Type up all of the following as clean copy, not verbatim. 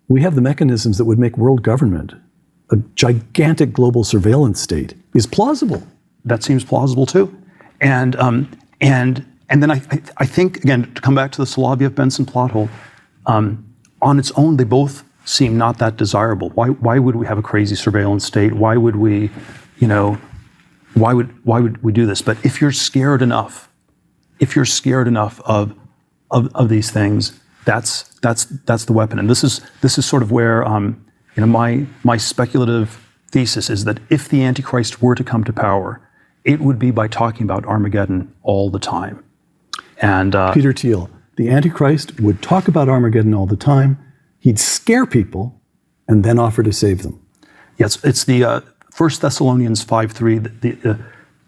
we have the mechanisms that would make world government a gigantic global surveillance state is plausible. That seems plausible too. And then I think, again, to come back to the Soloviev-Benson plot hole, on its own, they both seem not that desirable. Why would we have a crazy surveillance state? Why would we, why would we do this? But if you're scared enough of these things, that's the weapon. And this is sort of where my speculative thesis is that if the Antichrist were to come to power, it would be by talking about Armageddon all the time. And Peter Thiel, the Antichrist would talk about Armageddon all the time. He'd scare people and then offer to save them. Yes, it's the 1 Thessalonians 5:3.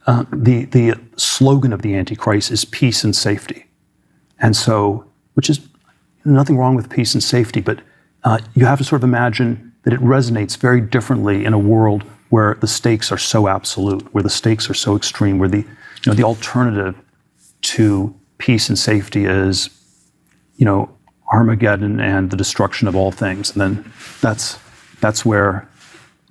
The slogan of the Antichrist is peace and safety. And so, which is nothing wrong with peace and safety, but you have to sort of imagine that it resonates very differently in a world where the stakes are so absolute, where the stakes are so extreme, where the alternative to peace and safety is, Armageddon and the destruction of all things. And then that's where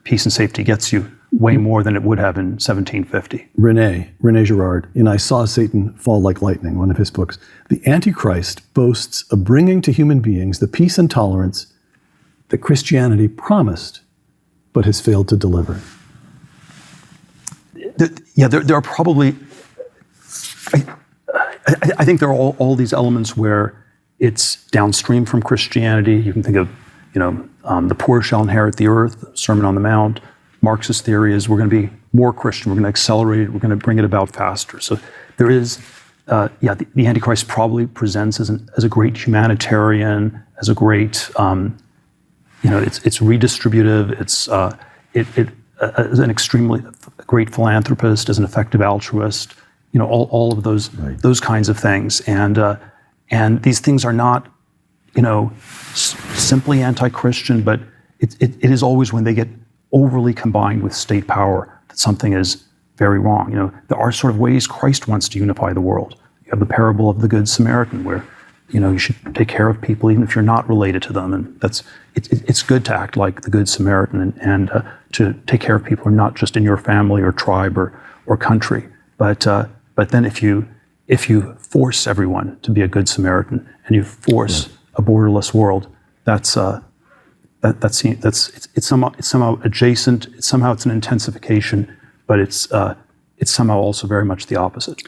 peace and safety gets you way more than it would have in 1750. René Girard, in I Saw Satan Fall Like Lightning, one of his books, the Antichrist boasts of bringing to human beings the peace and tolerance that Christianity promised but has failed to deliver. There are probably, I think there are all these elements where it's downstream from Christianity. You can think of, the poor shall inherit the earth, Sermon on the Mount. Marxist theory is we're going to be more Christian, we're going to accelerate it, we're going to bring it about faster. So there is, the Antichrist probably presents as a great humanitarian, as a great, it's redistributive, it's as an extremely great philanthropist, as an effective altruist, all of those kinds of things. And these things are not, simply anti-Christian, but it is always when they get overly combined with state power that something is very wrong. There are sort of ways Christ wants to unify the world. You have the parable of the Good Samaritan, where you should take care of people even if you're not related to them, and it's good to act like the Good Samaritan and to take care of people who are not just in your family or tribe or country. But then if you force everyone to be a Good Samaritan and you force a borderless world, it's somehow adjacent. It's an intensification, but it's somehow also very much the opposite.